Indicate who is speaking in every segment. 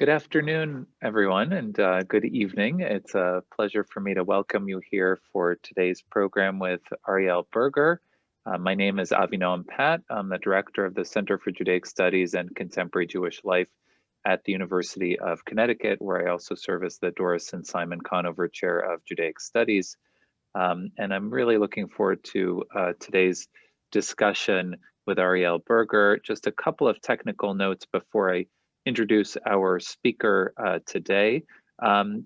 Speaker 1: Good afternoon, everyone, and good evening. It's a pleasure for me to welcome you here for today's program with Arielle Burger. My name is Avinoam Pat. I'm the director of the Center for Judaic Studies and Contemporary Jewish Life at the University of Connecticut, where I also serve as the Doris and Simon Conover Chair of Judaic Studies. And I'm really looking forward to today's discussion with Arielle Berger. Just a couple of technical notes before I introduce our speaker today.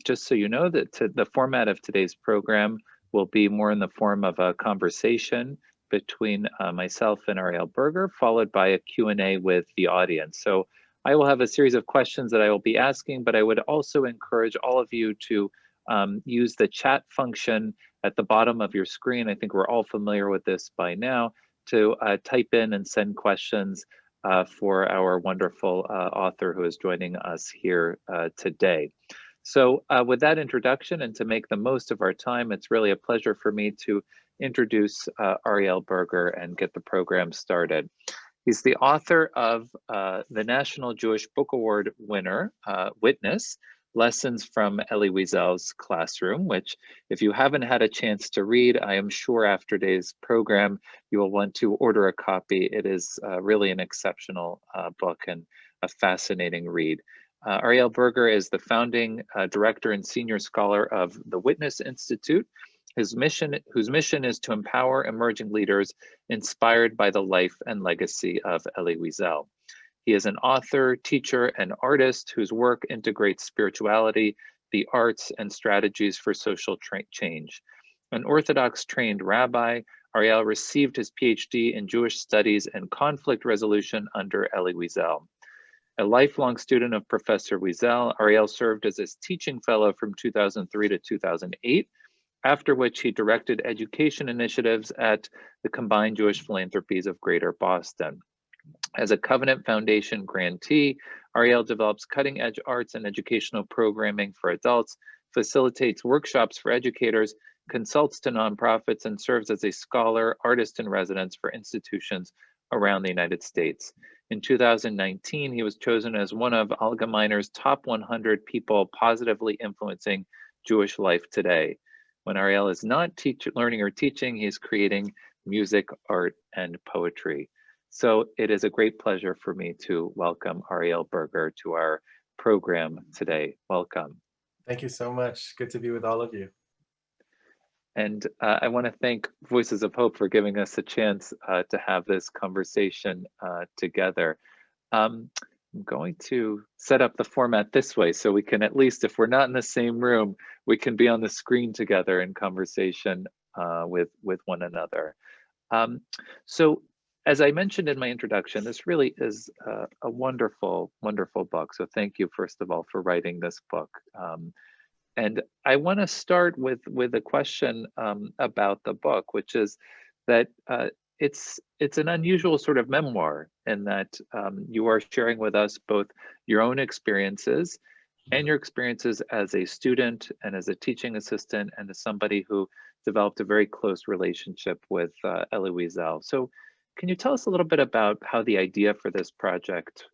Speaker 1: Just so you know that the format of today's program will be more in the form of a conversation between myself and Arielle Berger, followed by a Q&A with the audience. So I will have a series of questions that I will be asking, but I would also encourage all of you to use the chat function at the bottom of your screen. I think we're all familiar with this by now, to type in and send questions for our wonderful author who is joining us here today. So with that introduction, and to make the most of our time, it's really a pleasure for me to introduce Arielle Berger and get the program started. He's the author of the National Jewish Book Award winner, Witness, Lessons from Elie Wiesel's Classroom, which if you haven't had a chance to read, I am sure after today's program, you will want to order a copy. It is really an exceptional book and a fascinating read. Arielle Burger is the founding director and senior scholar of the Witness Institute, whose mission is to empower emerging leaders inspired by the life and legacy of Elie Wiesel. He is an author, teacher, and artist whose work integrates spirituality, the arts, and strategies for social change. An Orthodox trained rabbi, Arielle received his PhD in Jewish studies and conflict resolution under Elie Wiesel. A lifelong student of Professor Wiesel, Arielle served as his teaching fellow from 2003 to 2008, after which he directed education initiatives at the Combined Jewish Philanthropies of Greater Boston. As a Covenant Foundation grantee, Arielle develops cutting-edge arts and educational programming for adults, facilitates workshops for educators, consults to nonprofits, and serves as a scholar, artist in residence for institutions around the United States. In 2019, he was chosen as one of Allgemeiner's top 100 people positively influencing Jewish life today. When Arielle is not learning or teaching, he is creating music, art, and poetry. So it is a great pleasure for me to welcome Arielle Berger to our program today. Welcome.
Speaker 2: Thank you so much. Good to be with all of you.
Speaker 1: And I want to thank Voices of Hope for giving us a chance to have this conversation together. I'm going to set up the format this way so we can, at least if we're not in the same room, we can be on the screen together in conversation with one another. So as I mentioned in my introduction, this really is a wonderful, wonderful book. So thank you, first of all, for writing this book. And I want to start with a question about the book, which is that it's an unusual sort of memoir in that you are sharing with us both your own experiences and your experiences as a student and as a teaching assistant and as somebody who developed a very close relationship with Elie Wiesel. So can you tell us a little bit about how the idea for this project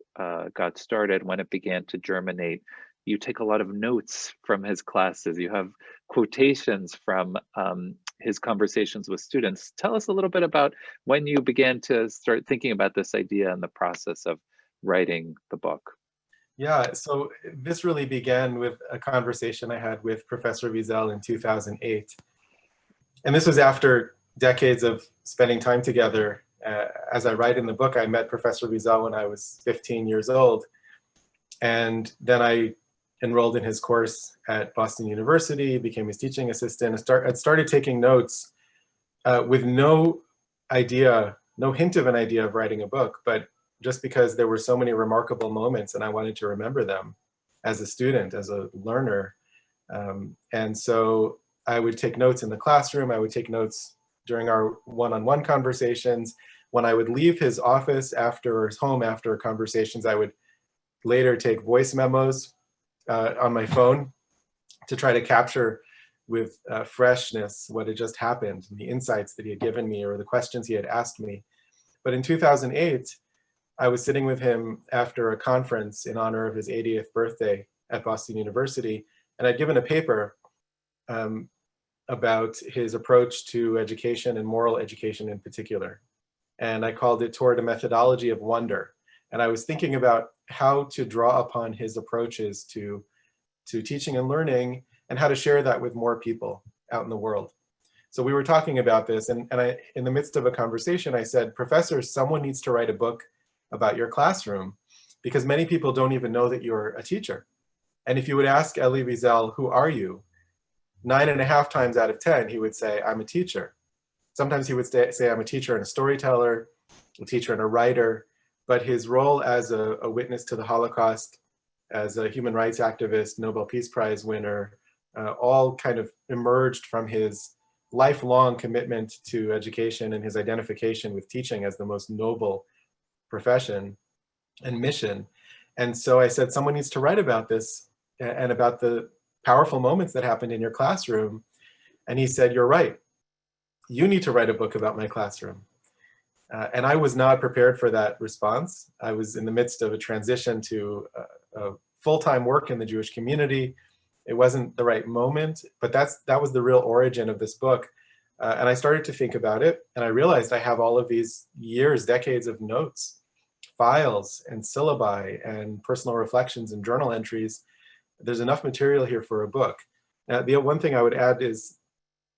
Speaker 1: got started, when it began to germinate? You take a lot of notes from his classes. You have quotations from his conversations with students. Tell us a little bit about when you began to start thinking about this idea and the process of writing the book.
Speaker 2: Yeah, so this really began with a conversation I had with Professor Wiesel in 2008. And this was after decades of spending time together. As I write in the book, I met Professor Wiesel when I was 15 years old. And then I enrolled in his course at Boston University, became his teaching assistant, and started taking notes with no hint of an idea of writing a book, but just because there were so many remarkable moments and I wanted to remember them as a student, as a learner. And so I would take notes in the classroom, I would take notes during our one-on-one conversations. When I would leave his office or his home after conversations, I would later take voice memos on my phone to try to capture with freshness what had just happened, the insights that he had given me or the questions he had asked me. But in 2008, I was sitting with him after a conference in honor of his 80th birthday at Boston University, and I'd given a paper um, about his approach to education and moral education in particular. And I called it Toward a Methodology of Wonder. And I was thinking about how to draw upon his approaches to teaching and learning and how to share that with more people out in the world. So we were talking about this, and I, in the midst of a conversation, I said, Professor, someone needs to write a book about your classroom, because many people don't even know that you're a teacher. And if you would ask Elie Wiesel, who are you? 9.5 times out of 10, he would say, I'm a teacher. Sometimes he would say, I'm a teacher and a storyteller, a teacher and a writer, but his role as a witness to the Holocaust, as a human rights activist, Nobel Peace Prize winner, all kind of emerged from his lifelong commitment to education and his identification with teaching as the most noble profession and mission. And so I said, someone needs to write about this and about the powerful moments that happened in your classroom. And he said, you're right. You need to write a book about my classroom. And I was not prepared for that response. I was in the midst of a transition to a full-time work in the Jewish community. It wasn't the right moment, but that was the real origin of this book. And I started to think about it, and I realized I have all of these years, decades of notes, files and syllabi and personal reflections and journal entries. There's enough material here for a book. Now, the one thing I would add is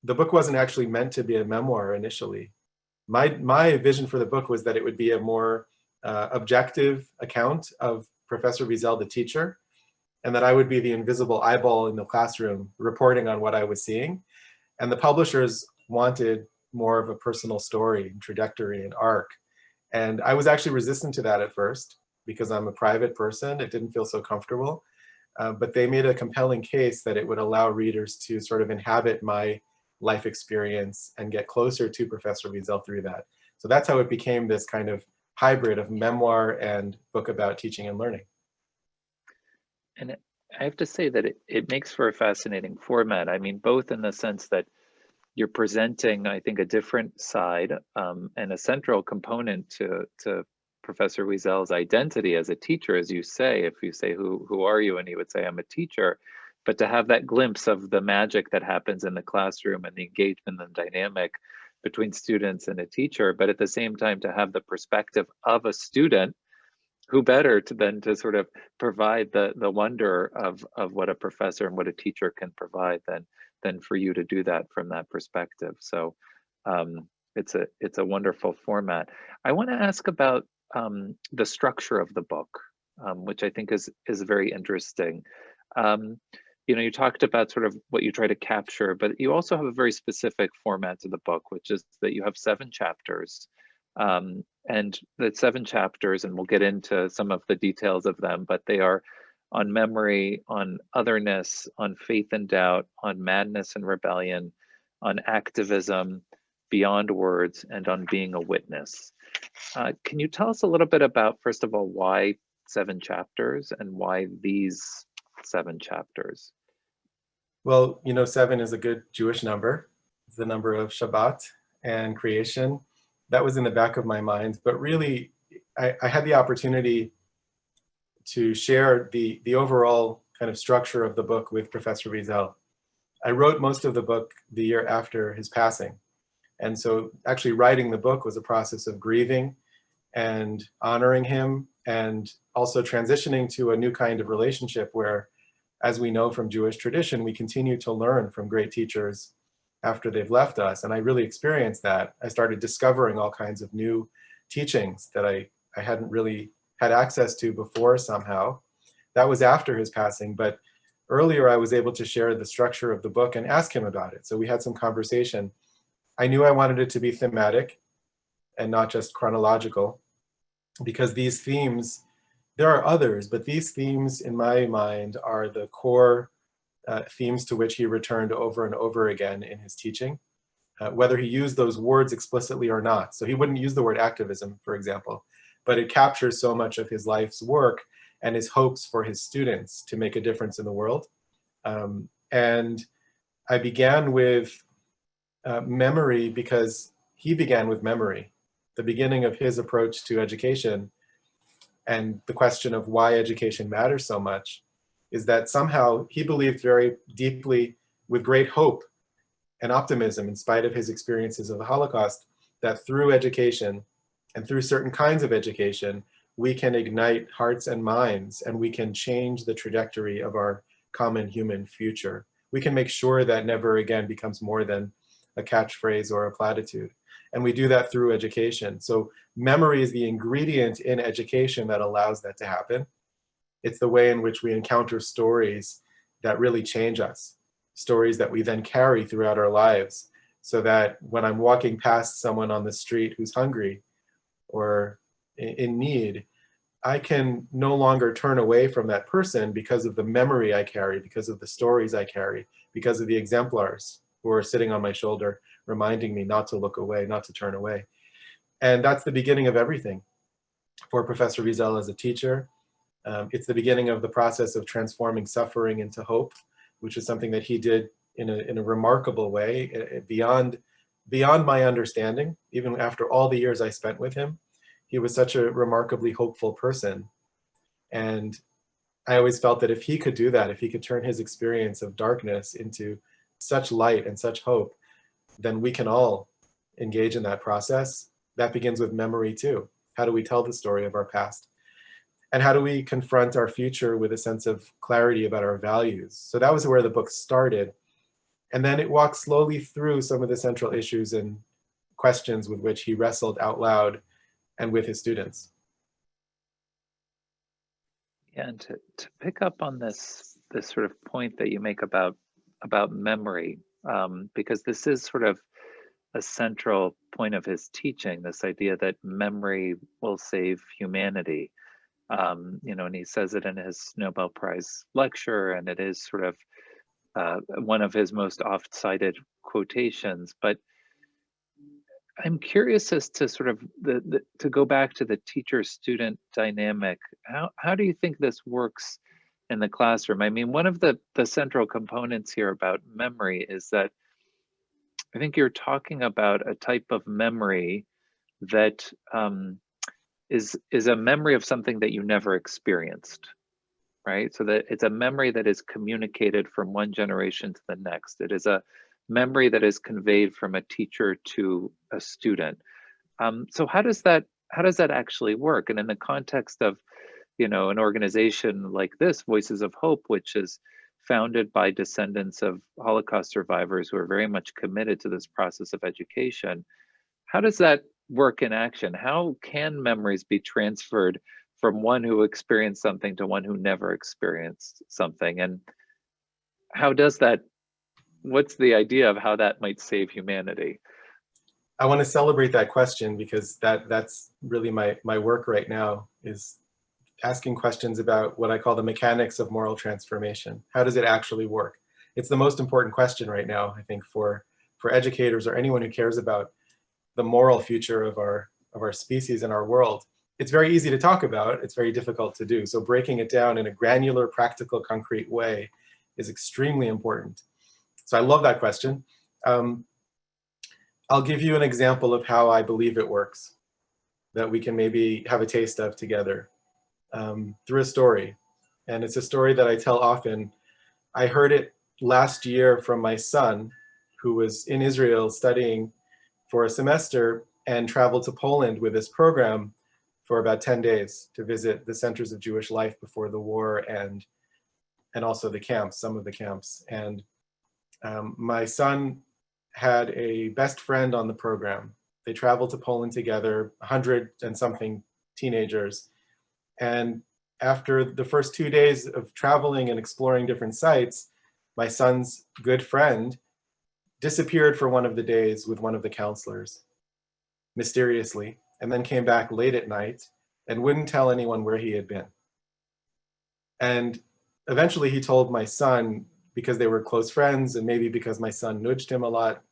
Speaker 2: the book wasn't actually meant to be a memoir initially. My vision for the book was that it would be a more objective account of Professor Wiesel, the teacher, and that I would be the invisible eyeball in the classroom reporting on what I was seeing. And the publishers wanted more of a personal story, and trajectory, and arc. And I was actually resistant to that at first because I'm a private person. It didn't feel so comfortable. But they made a compelling case that it would allow readers to sort of inhabit my life experience and get closer to Professor Wiesel through that. So that's how it became this kind of hybrid of memoir and book about teaching and learning.
Speaker 1: And I have to say that it makes for a fascinating format. I mean, both in the sense that you're presenting, I think, a different side and a central component to Professor Wiesel's identity as a teacher, as you say. If you say, who are you? And he would say, I'm a teacher. But to have that glimpse of the magic that happens in the classroom and the engagement and dynamic between students and a teacher, but at the same time to have the perspective of a student, who better than to sort of provide the wonder of what a professor and what a teacher can provide than for you to do that from that perspective. So it's a wonderful format. I want to ask about the structure of the book, which I think is very interesting. You know, you talked about sort of what you try to capture, but you also have a very specific format to the book, which is that you have 7 chapters. And the 7 chapters, and we'll get into some of the details of them, but they are on memory, on otherness, on faith and doubt, on madness and rebellion, on activism, beyond words, and on being a witness. Can you tell us a little bit about, first of all, why 7 chapters and why these 7 chapters?
Speaker 2: Well, you know, 7 is a good Jewish number. It's the number of Shabbat and creation. That was in the back of my mind, but really I had the opportunity to share the overall kind of structure of the book with Professor Wiesel. I wrote most of the book the year after his passing. And so actually writing the book was a process of grieving and honoring him, and also transitioning to a new kind of relationship where, as we know from Jewish tradition, we continue to learn from great teachers after they've left us. And I really experienced that. I started discovering all kinds of new teachings that I hadn't really had access to before somehow. That was after his passing, but earlier I was able to share the structure of the book and ask him about it. So we had some conversation. I knew I wanted it to be thematic and not just chronological, because these themes, there are others, but these themes in my mind are the core themes to which he returned over and over again in his teaching, whether he used those words explicitly or not. So he wouldn't use the word activism, for example, but it captures so much of his life's work and his hopes for his students to make a difference in the world. And I began with memory because he began with memory. The beginning of his approach to education and the question of why education matters so much is that somehow he believed very deeply, with great hope and optimism in spite of his experiences of the Holocaust, that through education and through certain kinds of education, we can ignite hearts and minds, and we can change the trajectory of our common human future. We can make sure that never again becomes more than a catchphrase or a platitude. And we do that through education. So memory is the ingredient in education that allows that to happen. It's the way in which we encounter stories that really change us, stories that we then carry throughout our lives, so that when I'm walking past someone on the street who's hungry or in need, I can no longer turn away from that person because of the memory I carry, because of the stories I carry, because of the exemplars who are sitting on my shoulder, reminding me not to look away, not to turn away. And that's the beginning of everything. For Professor Wiesel as a teacher, it's the beginning of the process of transforming suffering into hope, which is something that he did in a remarkable way, beyond my understanding. Even after all the years I spent with him, he was such a remarkably hopeful person. And I always felt that if he could do that, if he could turn his experience of darkness into such light and such hope, then we can all engage in that process. That begins with memory too. How do we tell the story of our past? And how do we confront our future with a sense of clarity about our values? So that was where the book started. And then it walked slowly through some of the central issues and questions with which he wrestled out loud and with his students.
Speaker 1: Yeah, and to pick up on this sort of point that you make about memory, because this is sort of a central point of his teaching, this idea that memory will save humanity. And he says it in his Nobel Prize lecture, and it is sort of one of his most oft-cited quotations. But I'm curious as to sort of to go back to the teacher-student dynamic. How do you think this works in the classroom? I mean, one of the central components here about memory is that I think you're talking about a type of memory that is a memory of something that you never experienced, right? So that it's a memory that is communicated from one generation to the next. It is a memory that is conveyed from a teacher to a student. So how does that actually work? And in the context of, an organization like this, Voices of Hope, which is founded by descendants of Holocaust survivors who are very much committed to this process of education, how does that work in action? How can memories be transferred from one who experienced something to one who never experienced something? And how does that, what's the idea of how that might save humanity?
Speaker 2: I want to celebrate that question because that's really my work right now, is asking questions about what I call the mechanics of moral transformation. How does it actually work? It's the most important question right now, I think, for educators or anyone who cares about the moral future of our species and our world. It's very easy to talk about, it's very difficult to do. So breaking it down in a granular, practical, concrete way is extremely important. So I love that question. I'll give you an example of how I believe it works, that we can maybe have a taste of together, through a story. And it's a story that I tell often. I heard it last year from my son, who was in Israel studying for a semester and traveled to Poland with this program for about 10 days to visit the centers of Jewish life before the war and also the camps, some of the camps. And my son had a best friend on the program. They traveled to Poland together, 100 and something teenagers. And after the first 2 days of traveling and exploring different sites, my son's good friend disappeared for one of the days with one of the counselors, mysteriously, and then came back late at night and wouldn't tell anyone where he had been. And eventually he told my son, because they were close friends and maybe because my son nudged him a lot.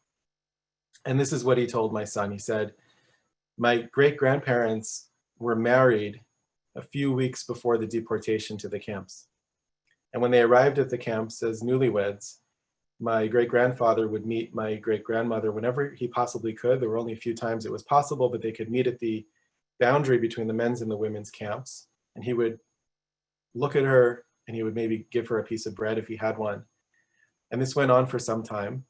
Speaker 2: And this is what he told my son. He said, my great-grandparents were married a few weeks before the deportation to the camps. And when they arrived at the camps as newlyweds, my great-grandfather would meet my great-grandmother whenever he possibly could. There were only a few times it was possible, but they could meet at the boundary between the men's and the women's camps. And he would look at her and he would maybe give her a piece of bread if he had one. And this went on for some time.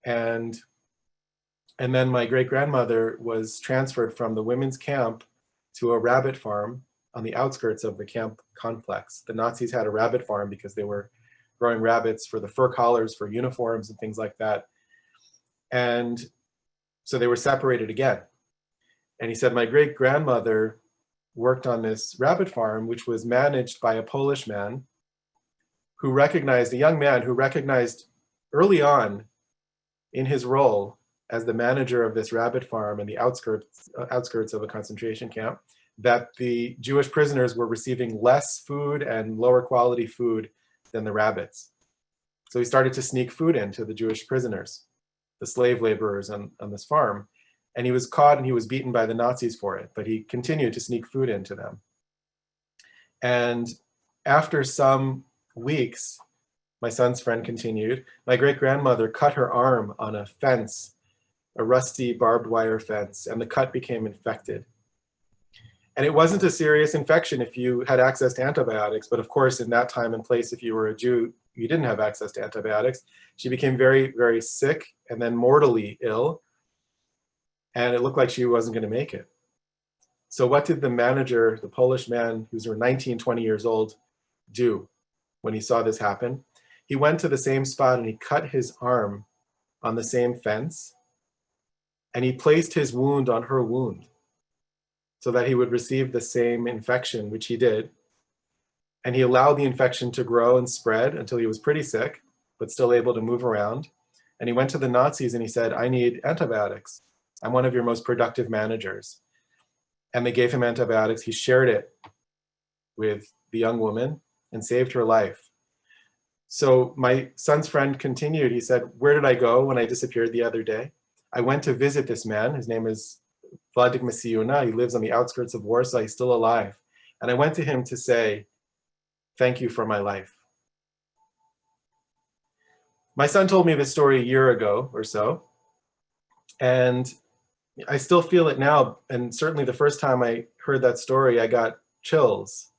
Speaker 2: And then my great-grandmother was transferred from the women's camp to a rabbit farm on the outskirts of the camp complex. The Nazis had a rabbit farm because they were growing rabbits for the fur collars, for uniforms and things like that. And so they were separated again. And he said, my great-grandmother worked on this rabbit farm, which was managed by a Polish man who recognized, a young man who recognized early on in his role as the manager of this rabbit farm in the outskirts of a concentration camp, that the Jewish prisoners were receiving less food and lower quality food than the rabbits. So he started to sneak food into the Jewish prisoners, the slave laborers on this farm. And he was caught and he was beaten by the Nazis for it, but he continued to sneak food into them. And after some weeks, my son's friend continued, my great-grandmother cut her arm on a fence, a rusty barbed wire fence, and the cut became infected. And it wasn't a serious infection if you had access to antibiotics, but of course, in that time and place, if you were a Jew, you didn't have access to antibiotics. She became very, very sick and then mortally ill. And it looked like she wasn't going to make it. So what did the manager, the Polish man who's 19, 20 years old, do when he saw this happen? He went to the same spot and he cut his arm on the same fence. And he placed his wound on her wound so that he would receive the same infection, which he did. And he allowed the infection to grow and spread until he was pretty sick, but still able to move around. And he went to the Nazis and he said, I need antibiotics. I'm one of your most productive managers. And they gave him antibiotics. He shared it with the young woman and saved her life. So my son's friend continued. He said, where did I go when I disappeared the other day? I went to visit this man. His name is Władek Masiuna. He lives on the outskirts of Warsaw. He's still alive. And I went to him to say, thank you for my life. My son told me this story a year ago or so. And I still feel it now. And certainly the first time I heard that story, I got chills.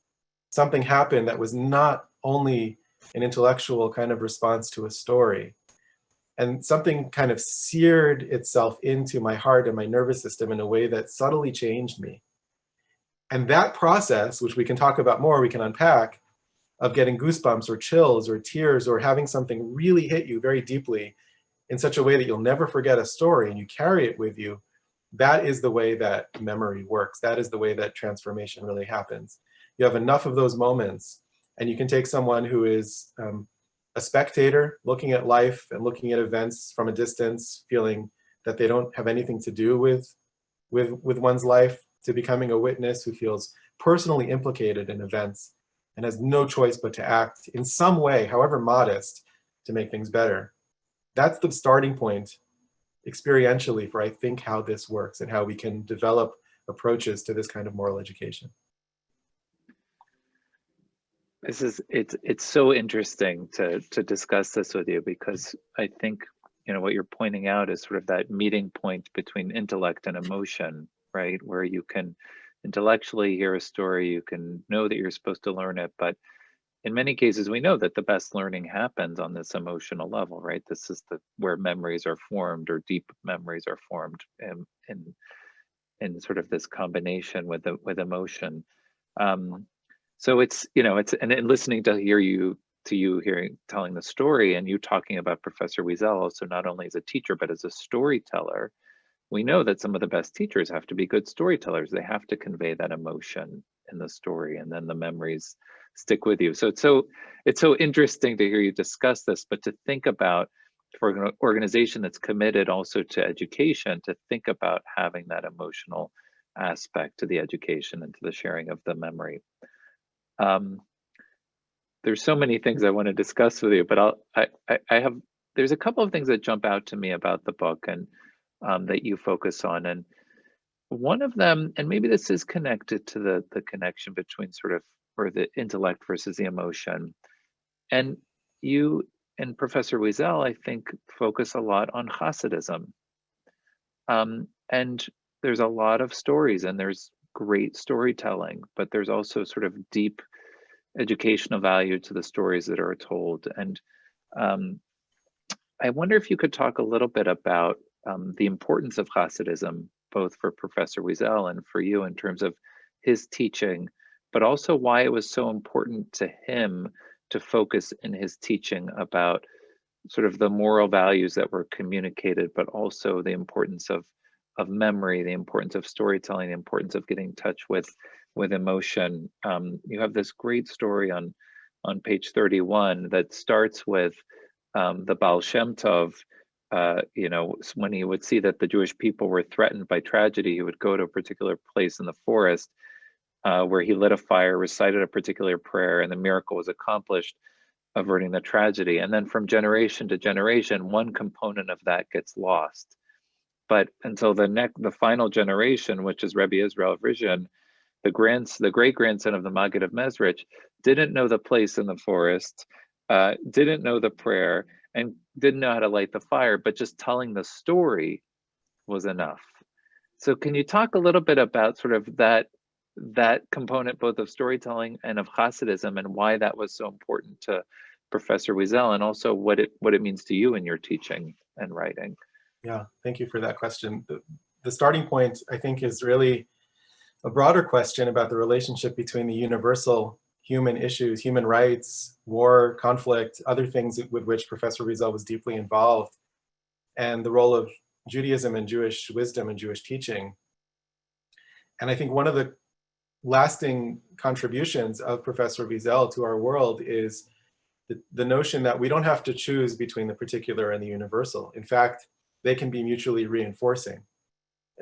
Speaker 2: Something happened that was not only an intellectual kind of response to a story. And something kind of seared itself into my heart and my nervous system in a way that subtly changed me. And that process, which we can talk about more, we can unpack, of getting goosebumps or chills or tears or having something really hit you very deeply in such a way that you'll never forget a story and you carry it with you, that is the way that memory works. That is the way that transformation really happens. You have enough of those moments and you can take someone who is a spectator looking at life and looking at events from a distance, feeling that they don't have anything to do with one's life, to becoming a witness who feels personally implicated in events and has no choice but to act in some way, however modest, to make things better. That's the starting point experientially for, I think, how this works and how we can develop approaches to this kind of moral education.
Speaker 1: It's so interesting to discuss this with you, because I think, you know, what you're pointing out is sort of that meeting point between intellect and emotion, right? Where you can intellectually hear a story, you can know that you're supposed to learn it, but in many cases we know that the best learning happens on this emotional level, right? This is where memories are formed, or deep memories are formed in sort of this combination with emotion. So it's, you know, it's, and listening to you telling the story, and you talking about Professor Wiesel also not only as a teacher but as a storyteller, we know that some of the best teachers have to be good storytellers. They have to convey that emotion in the story, and then the memories stick with you. So it's so interesting to hear you discuss this, but to think about, for an organization that's committed also to education, to think about having that emotional aspect to the education and to the sharing of the memory. There's so many things I want to discuss with you, but there's a couple of things that jump out to me about the book and that you focus on. And one of them, and maybe this is connected to the connection between sort of, or the intellect versus the emotion. And you and Professor Wiesel, I think, focus a lot on Hasidism. And there's a lot of stories, and there's great storytelling, but there's also sort of deep educational value to the stories that are told. And um, I wonder if you could talk a little bit about the importance of Hasidism, both for Professor Wiesel and for you in terms of his teaching, but also why it was so important to him to focus in his teaching about sort of the moral values that were communicated, but also the importance of memory, the importance of storytelling, the importance of getting in touch with emotion. You have this great story on page 31 that starts with the Baal Shem Tov. When he would see that the Jewish people were threatened by tragedy, he would go to a particular place in the forest where he lit a fire, recited a particular prayer, and the miracle was accomplished, averting the tragedy. And then from generation to generation, one component of that gets lost. But until the final generation, which is Rebbe Israel Vision, the great grandson of the Maggid of Mezrich, didn't know the place in the forest, didn't know the prayer, and didn't know how to light the fire, but just telling the story was enough. So can you talk a little bit about sort of that component, both of storytelling and of Hasidism, and why that was so important to Professor Wiesel, and also what it means to you in your teaching and writing?
Speaker 2: Yeah, thank you for that question. The starting point, I think, is really a broader question about the relationship between the universal human issues, human rights, war, conflict, other things with which Professor Wiesel was deeply involved, and the role of Judaism and Jewish wisdom and Jewish teaching. And I think one of the lasting contributions of Professor Wiesel to our world is the notion that we don't have to choose between the particular and the universal. In fact, they can be mutually reinforcing.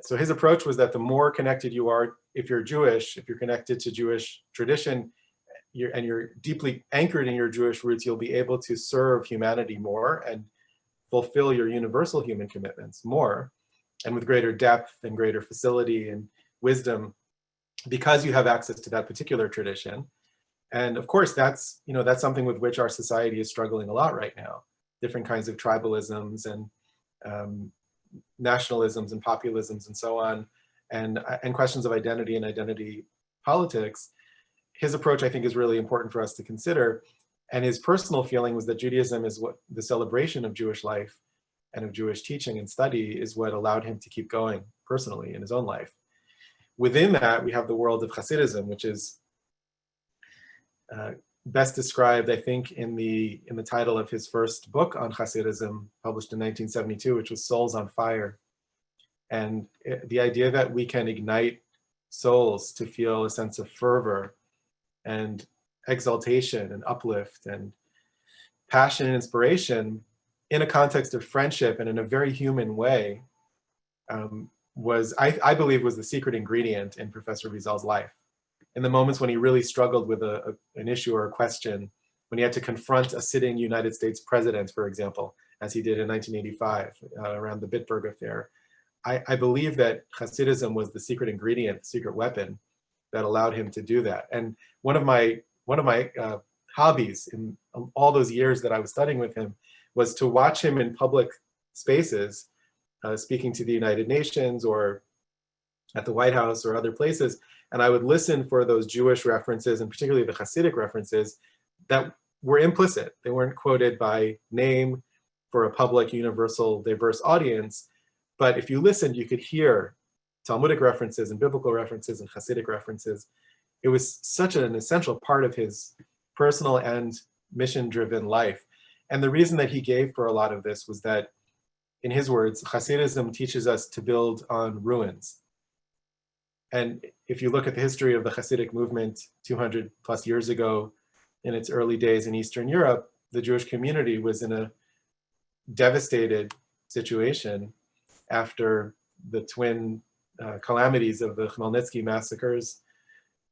Speaker 2: So his approach was that the more connected you are, if you're Jewish, if you're connected to Jewish tradition, and you're deeply anchored in your Jewish roots, you'll be able to serve humanity more and fulfill your universal human commitments more, and with greater depth and greater facility and wisdom, because you have access to that particular tradition. And of course, that's something with which our society is struggling a lot right now. Different kinds of tribalisms and nationalisms and populisms and so on, and questions of identity and identity politics. His approach, I think, is really important for us to consider. And his personal feeling was that Judaism is what the celebration of Jewish life and of Jewish teaching and study is what allowed him to keep going personally in his own life. Within that, we have the world of Hasidism, which is best described, I think, in the title of his first book on Hasidism, published in 1972, which was Souls on Fire. And the idea that we can ignite souls to feel a sense of fervor and exaltation and uplift and passion and inspiration in a context of friendship and in a very human way was, I believe, was the secret ingredient in Professor Wiesel's life. In the moments when he really struggled with an issue or a question, when he had to confront a sitting United States president, for example, as he did in 1985 around the Bitburg affair, I believe that Hasidism was the secret ingredient, the secret weapon that allowed him to do that. And one of my hobbies in all those years that I was studying with him was to watch him in public spaces, speaking to the United Nations or at the White House or other places. And I would listen for those Jewish references, and particularly the Hasidic references, that were implicit. They weren't quoted by name for a public, universal, diverse audience. But if you listened, you could hear Talmudic references and biblical references and Hasidic references. It was such an essential part of his personal and mission-driven life. And the reason that he gave for a lot of this was that, in his words, Hasidism teaches us to build on ruins. And if you look at the history of the Hasidic movement 200 plus years ago, in its early days in Eastern Europe, the Jewish community was in a devastated situation after the twin calamities of the Khmelnytsky massacres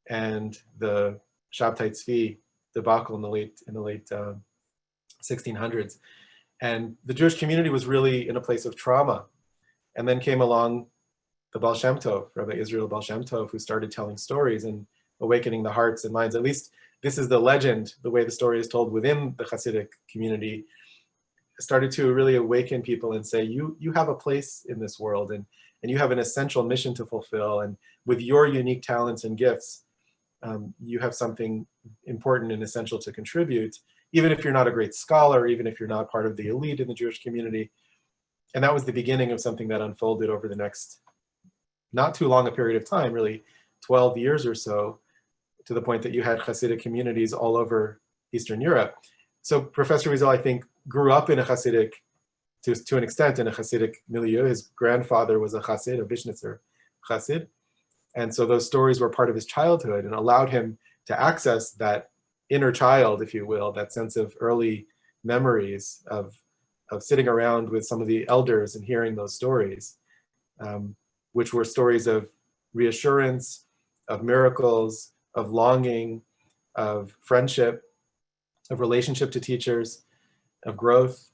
Speaker 2: and the Shabtai Tzvi debacle in the late 1600s. And the Jewish community was really in a place of trauma. And then came along the Baal Shem Tov, Rabbi Israel Baal Shem Tov, who started telling stories and awakening the hearts and minds. At least this is the legend, the way the story is told within the Hasidic community, started to really awaken people and say, you have a place in this world, and you have an essential mission to fulfill, and with your unique talents and gifts, you have something important and essential to contribute, even if you're not a great scholar, even if you're not part of the elite in the Jewish community. And that was the beginning of something that unfolded over the next not too long a period of time, really 12 years or so, to the point that you had Hasidic communities all over Eastern Europe. So Professor Wiesel, I think, grew up in a Hasidic, to an extent, in a Hasidic milieu. His grandfather was a Hasid, a Vishnitzer Hasid. And so those stories were part of his childhood and allowed him to access that inner child, if you will, that sense of early memories of sitting around with some of the elders and hearing those stories, which were stories of reassurance, of miracles, of longing, of friendship, of relationship to teachers, of growth,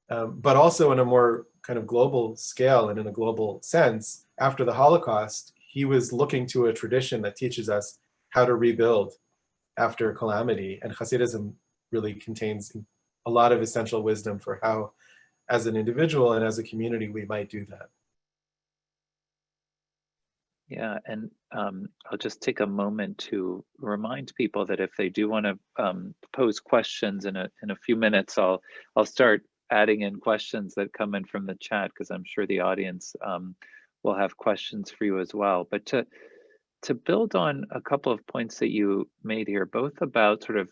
Speaker 2: but also in a more kind of global scale and in a global sense. After the Holocaust, he was looking to a tradition that teaches us how to rebuild after calamity, and Hasidism really contains a lot of essential wisdom for how, as an individual and as a community, we might do that.
Speaker 1: Yeah, and I'll just take a moment to remind people that if they do want to pose questions in a few minutes, I'll start adding in questions that come in from the chat, because I'm sure the audience will have questions for you as well. But to build on a couple of points that you made here, both about sort of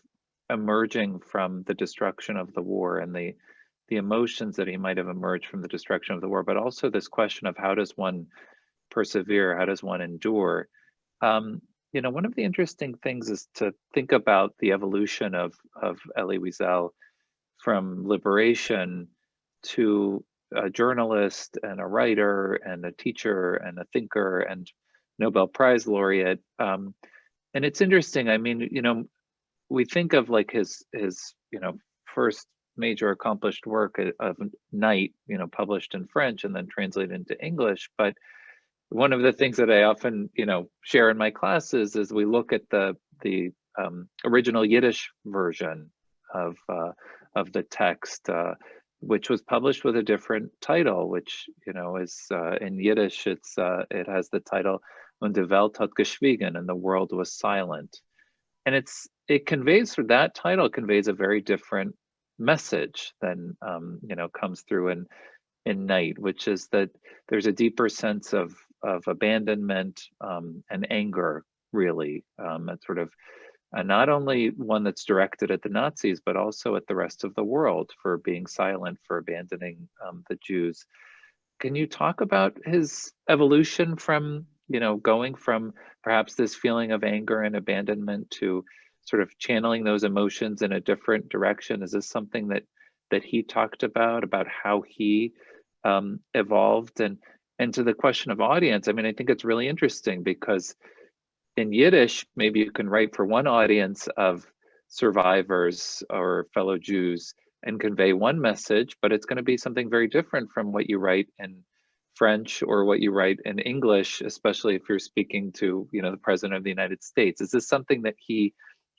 Speaker 1: emerging from the destruction of the war and the emotions that he might have emerged from the destruction of the war, but also this question of how does one persevere, how does one endure? You know, one of the interesting things is to think about the evolution of Elie Wiesel from liberation to a journalist and a writer and a teacher and a thinker and Nobel Prize laureate. And it's interesting. I mean, you know, we think of like his you know, first major accomplished work of Night, you know, published in French and then translated into English. But one of the things that I often, you know, share in my classes is we look at the original Yiddish version of the text, which was published with a different title, which, you know, is in Yiddish, it has the title "Und die Welt hat geschwiegen," and the world was silent. And it conveys, that title conveys a very different message than you know, comes through in Night, which is that there's a deeper sense of abandonment and anger, really, it's sort of not only one that's directed at the Nazis, but also at the rest of the world for being silent, for abandoning the Jews. Can you talk about his evolution from, you know, going from perhaps this feeling of anger and abandonment to sort of channeling those emotions in a different direction? Is this something that he talked about how he evolved? And to the question of audience, I mean, I think it's really interesting because in Yiddish, maybe you can write for one audience of survivors or fellow Jews and convey one message, but it's going to be something very different from what you write in French or what you write in English, especially if you're speaking to, you know, the President of the United States. Is this something that he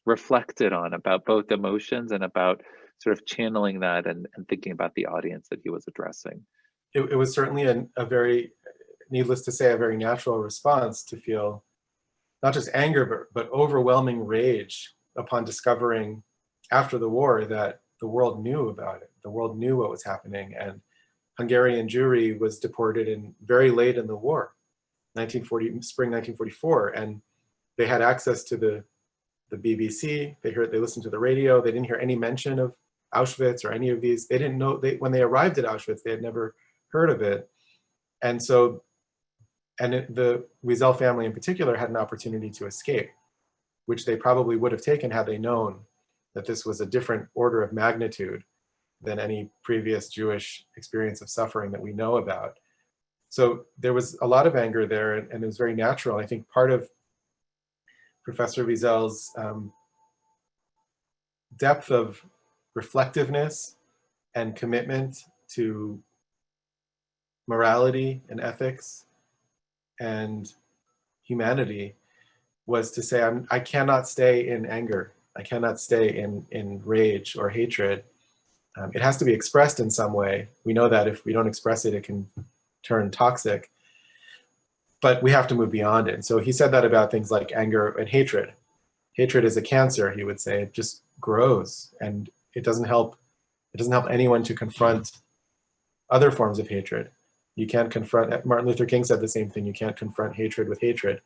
Speaker 1: reflected on, about both emotions and about sort of channeling that and thinking about the audience that he was addressing?
Speaker 2: It was certainly a very, needless to say, a very natural response to feel not just anger, but overwhelming rage upon discovering after the war that the world knew about it. The world knew what was happening, and Hungarian Jewry was deported very late in the war, spring 1944, and they had access to the BBC. They listened to the radio. They didn't hear any mention of Auschwitz or any of these. They didn't know, when they arrived at Auschwitz, they had never heard of it. And so, the Wiesel family in particular had an opportunity to escape, which they probably would have taken had they known that this was a different order of magnitude than any previous Jewish experience of suffering that we know about. So there was a lot of anger there, and it was very natural. I think part of Professor Wiesel's depth of reflectiveness and commitment to morality and ethics and humanity was to say, I cannot stay in anger. I cannot stay in rage or hatred. It has to be expressed in some way. We know that if we don't express it, it can turn toxic. but we have to move beyond it. And so he said that about things like anger and hatred. Hatred is a cancer, he would say. It just grows, and it doesn't help anyone to confront other forms of hatred. You can't confront, Martin Luther King said the same thing, you can't confront hatred with hatred,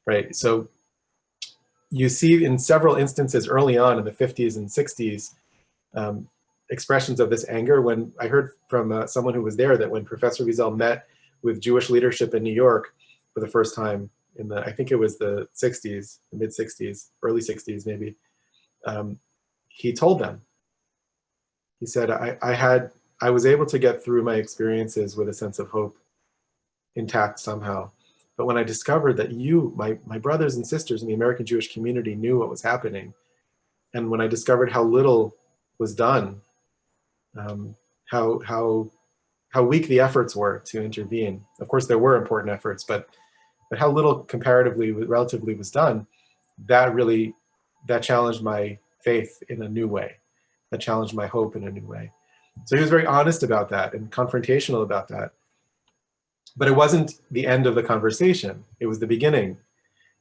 Speaker 2: right? So you see in several instances early on in the 50s and 60s, expressions of this anger. When I heard from someone who was there that when Professor Wiesel met with Jewish leadership in New York for the first time in the, I think it was the 60s, the mid 60s, early 60s maybe, he told them, he said, I was able to get through my experiences with a sense of hope intact somehow. But when I discovered that you, my brothers and sisters in the American Jewish community knew what was happening, and when I discovered how little was done, how weak the efforts were to intervene. Of course, there were important efforts, but how little comparatively, relatively was done, that challenged my faith in a new way. That challenged my hope in a new way. So he was very honest about that and confrontational about that. But it wasn't the end of the conversation. It was the beginning.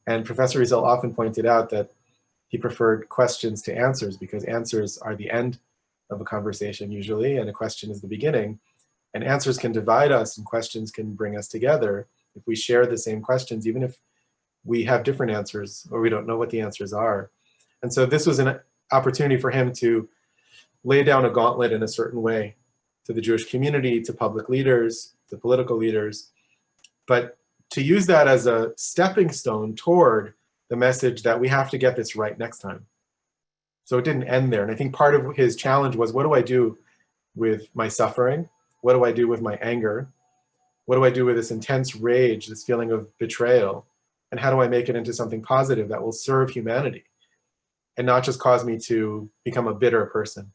Speaker 2: And Professor Wiesel often pointed out that he preferred questions to answers, because answers are the end of a conversation usually, and a question is the beginning. And answers can divide us and questions can bring us together if we share the same questions, even if we have different answers or we don't know what the answers are. And so this was an opportunity for him to lay down a gauntlet in a certain way to the Jewish community, to public leaders, to political leaders, but to use that as a stepping stone toward the message that we have to get this right next time. So it didn't end there. And I think part of his challenge was, what do I do with my suffering? What do I do with my anger? What do I do with this intense rage, this feeling of betrayal? And how do I make it into something positive that will serve humanity and not just cause me to become a bitter person?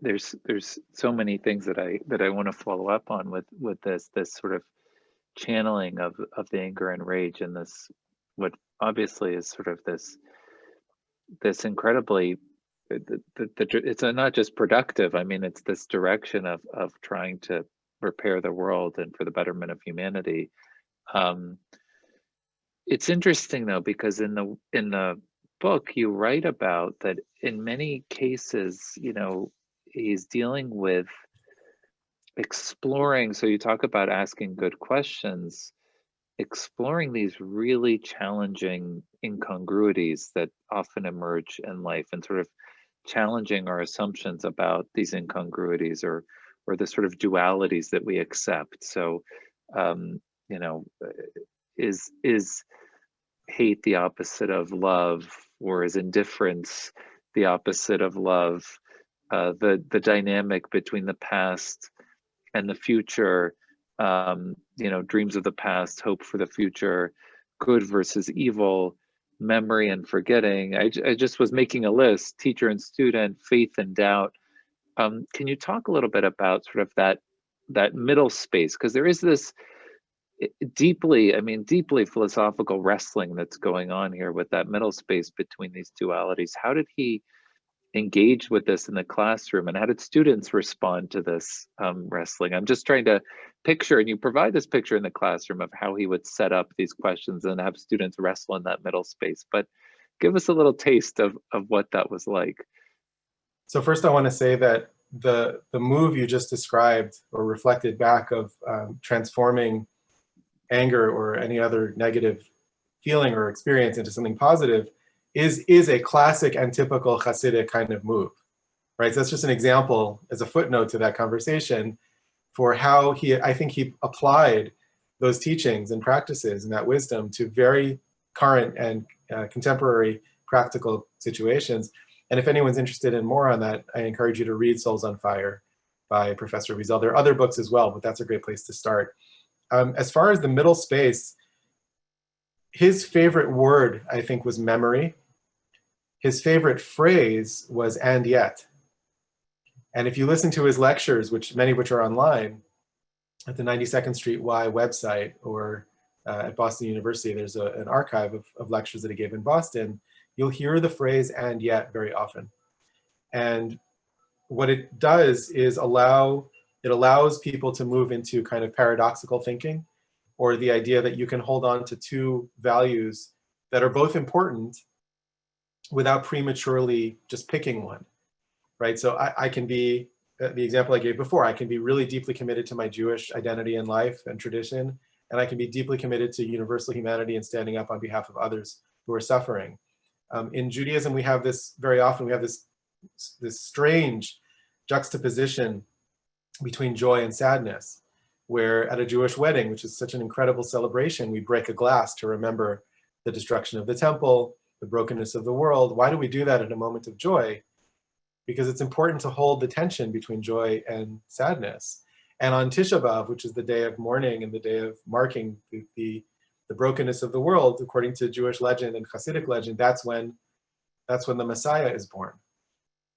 Speaker 1: There's so many things that I want to follow up on with this sort of channeling of the anger and rage, and this what obviously is sort of this incredibly it's not just productive. I mean, it's this direction of trying to repair the world and for the betterment of humanity. It's interesting though, because in the book you write about that in many cases, you know, he's dealing with exploring. So you talk about asking good questions, exploring these really challenging incongruities that often emerge in life, and sort of challenging our assumptions about these incongruities or the sort of dualities that we accept. So, you know, is hate the opposite of love, or is indifference the opposite of love? The dynamic between the past and the future, you know, dreams of the past, hope for the future, good versus evil, memory and forgetting. I just was making a list: teacher and student, faith and doubt. Can you talk a little bit about sort of that middle space? Because there is this deeply philosophical wrestling that's going on here with that middle space between these dualities. How did he engage with this in the classroom, and how did students respond to this wrestling? I'm just trying to picture, and you provide this picture in the classroom of how he would set up these questions and have students wrestle in that middle space. But give us a little taste of what that was like.
Speaker 2: So first I want to say that the move you just described or reflected back of transforming anger or any other negative feeling or experience into something positive is a classic and typical Hasidic kind of move, right? So that's just an example as a footnote to that conversation for how I think he applied those teachings and practices and that wisdom to very current and contemporary practical situations. And if anyone's interested in more on that, I encourage you to read Souls on Fire by Professor Wiesel. There are other books as well, but that's a great place to start. As far as the middle space, his favorite word, I think, was memory. His favorite phrase was "and yet." And if you listen to his lectures, many of which are online, at the 92nd Street Y website, or at Boston University, there's an archive of lectures that he gave in Boston, you'll hear the phrase "and yet" very often. And what it does is it allows people to move into kind of paradoxical thinking, or the idea that you can hold on to two values that are both important without prematurely just picking one, right? So I can be, the example I gave before, I can be really deeply committed to my Jewish identity and life and tradition, and I can be deeply committed to universal humanity and standing up on behalf of others who are suffering. In Judaism, we have this, very often we have this strange juxtaposition between joy and sadness, where at a Jewish wedding, which is such an incredible celebration, we break a glass to remember the destruction of the temple, the brokenness of the world. Why do we do that at a moment of joy? Because it's important to hold the tension between joy and sadness. And on Tisha B'Av, which is the day of mourning and the day of marking the brokenness of the world, according to Jewish legend and Hasidic legend, that's when the Messiah is born.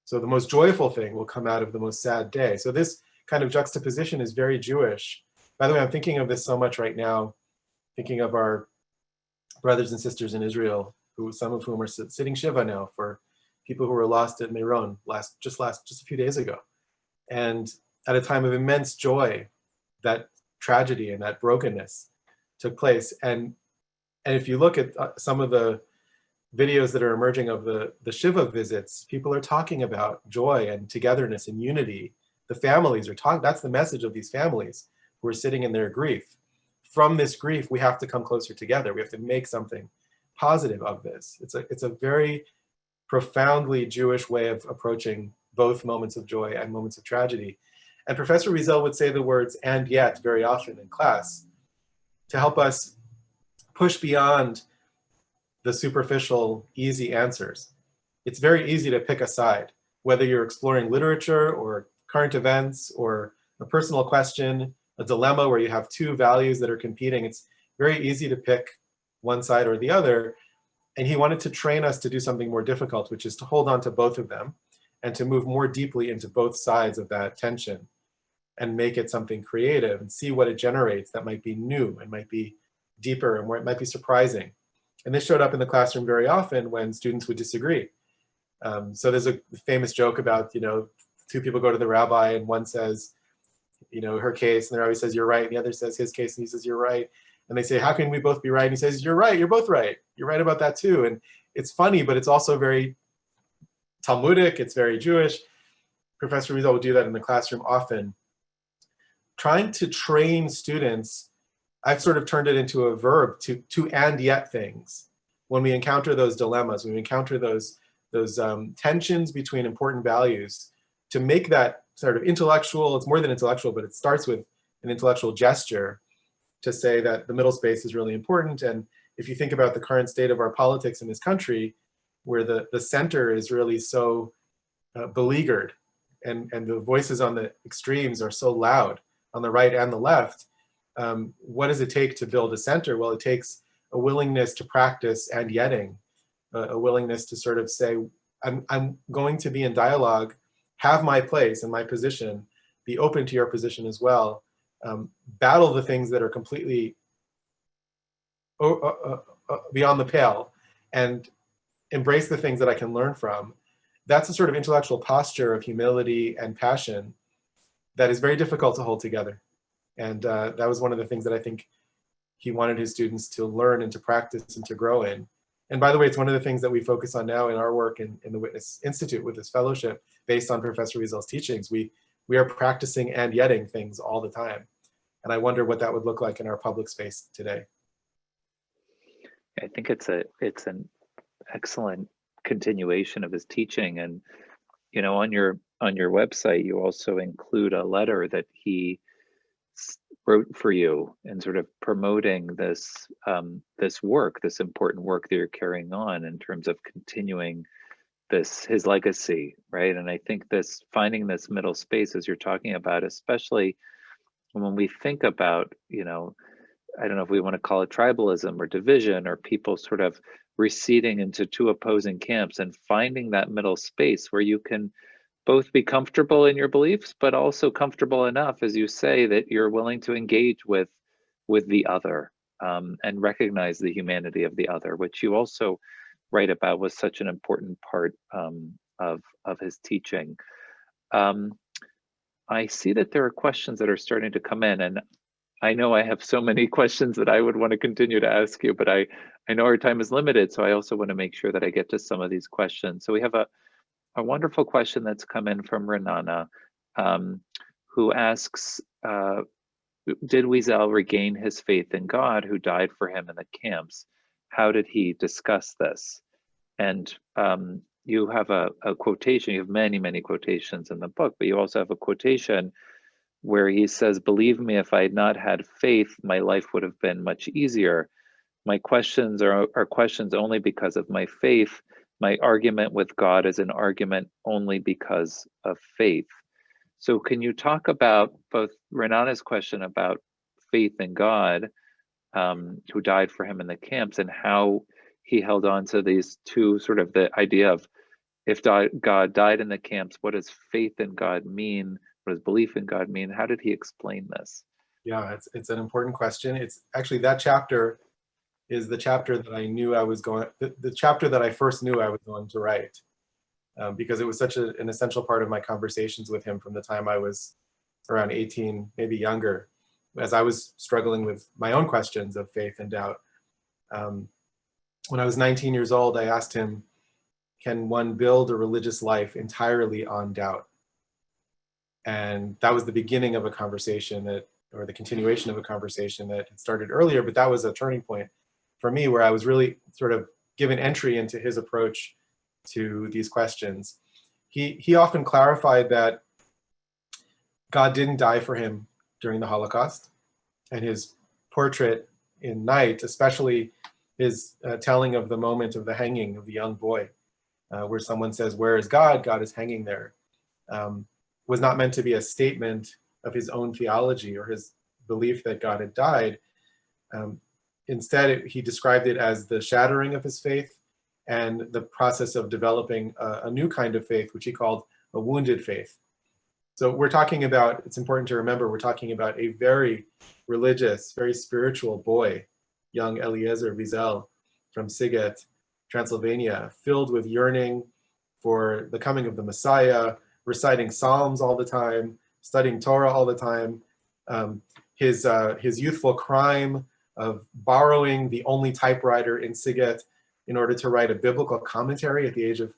Speaker 2: So the most joyful thing will come out of the most sad day. So this kind of juxtaposition is very Jewish. By the way, I'm thinking of this so much right now, thinking of our brothers and sisters in Israel, some of whom are sitting Shiva now for people who were lost at Meron just a few days ago. And at a time of immense joy, that tragedy and that brokenness took place. And if you look at some of the videos that are emerging of the Shiva visits, people are talking about joy and togetherness and unity. The families are talking, that's the message of these families who are sitting in their grief. From this grief, we have to come closer together. We have to make something positive of this. It's a very profoundly Jewish way of approaching both moments of joy and moments of tragedy. And Professor Wiesel would say the words "and yet" very often in class to help us push beyond the superficial, easy answers. It's very easy to pick a side, whether you're exploring literature or current events or a personal question, a dilemma where you have two values that are competing. It's very easy to pick one side or the other. And he wanted to train us to do something more difficult, which is to hold on to both of them and to move more deeply into both sides of that tension and make it something creative and see what it generates that might be new and might be deeper and where it might be surprising. And this showed up in the classroom very often when students would disagree. So there's a famous joke about, two people go to the rabbi and one says, her case, and the rabbi says, "You're right." And the other says his case, and he says, "You're right." And they say, "How can we both be right?" And he says, "You're right, you're both right. You're right about that too." And it's funny, but it's also very Talmudic, it's very Jewish. Professor Wiesel would do that in the classroom often. Trying to train students, I've sort of turned it into a verb to and yet things. When we encounter those dilemmas, when we encounter those tensions between important values, to make that sort of intellectual, it's more than intellectual, but it starts with an intellectual gesture to say that the middle space is really important. And if you think about the current state of our politics in this country, where the center is really so beleaguered and the voices on the extremes are so loud on the right and the left, what does it take to build a center? Well, it takes a willingness to practice and yetting, a willingness to sort of say, I'm going to be in dialogue, have my place and my position, be open to your position as well, battle the things that are completely beyond the pale, and embrace the things that I can learn from. That's a sort of intellectual posture of humility and passion that is very difficult to hold together. And that was one of the things that I think he wanted his students to learn and to practice and to grow in. And by the way, it's one of the things that we focus on now in our work in the Witness Institute with this fellowship based on Professor Wiesel's teachings. We are practicing and yetting things all the time. And I wonder what that would look like in our public space today.
Speaker 1: I think it's an excellent continuation of his teaching. And on your website, you also include a letter that he wrote for you and sort of promoting this this important work that you're carrying on in terms of continuing his legacy, right? And I think finding this middle space, as you're talking about, especially when we think about, I don't know if we want to call it tribalism or division, or people sort of receding into two opposing camps, and finding that middle space where you can both be comfortable in your beliefs, but also comfortable enough, as you say, that you're willing to engage with the other, and recognize the humanity of the other, which you also write about was such an important part of his teaching. I see that there are questions that are starting to come in, and I know I have so many questions that I would want to continue to ask you, but I know our time is limited, so I also want to make sure that I get to some of these questions. So we have a wonderful question that's come in from Renana, who asks, did Wiesel regain his faith in God who died for him in the camps? How did he discuss this? And you have a quotation, you have many, many quotations in the book, but you also have a quotation where he says, believe me, if I had not had faith, my life would have been much easier. My questions are questions only because of my faith. My argument with God is an argument only because of faith. So can you talk about both Renana's question about faith in God, who died for him in the camps, and how he held on to these two, sort of the idea of, if God died in the camps, what does faith in God mean? What does belief in God mean? How did he explain this?
Speaker 2: Yeah, it's an important question. It's actually, that chapter is the chapter that I knew I was going, the chapter that I first knew I was going to write, because it was such an essential part of my conversations with him from the time I was around 18, maybe younger, as I was struggling with my own questions of faith and doubt. When I was 19 years old, I asked him, can one build a religious life entirely on doubt? And that was the beginning of a conversation that, or the continuation of a conversation that had started earlier, but that was a turning point for me where I was really sort of given entry into his approach to these questions. He often clarified that God didn't die for him during the Holocaust, and his portrait in Night, especially his telling of the moment of the hanging of the young boy, where someone says, where is God? God is hanging there, was not meant to be a statement of his own theology or his belief that God had died. Instead, he described it as the shattering of his faith and the process of developing a new kind of faith, which he called a wounded faith. So we're talking about, it's important to remember, we're talking about a very religious, very spiritual boy, young Eliezer Wiesel from Siget, Transylvania, filled with yearning for the coming of the Messiah, reciting Psalms all the time, studying Torah all the time. His youthful crime of borrowing the only typewriter in Siget in order to write a biblical commentary at the age of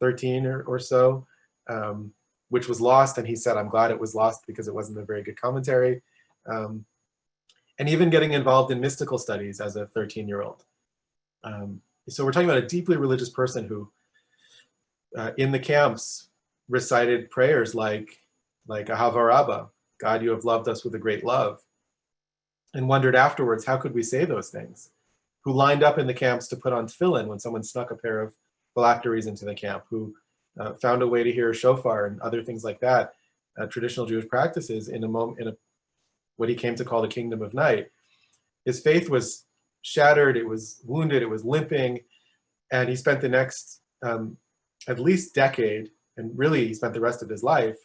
Speaker 2: 13 or so, which was lost. And he said, I'm glad it was lost because it wasn't a very good commentary. And even getting involved in mystical studies as a 13-year-old. So we're talking about a deeply religious person who, in the camps, recited prayers like Ahava Rabbah, God, you have loved us with a great love, and wondered afterwards, how could we say those things? Who lined up in the camps to put on tefillin when someone snuck a pair of phylacteries into the camp, who found a way to hear shofar and other things like that, traditional Jewish practices in what he came to call the kingdom of night. His faith was shattered, it was wounded, it was limping, and he spent the next at least decade, and really he spent the rest of his life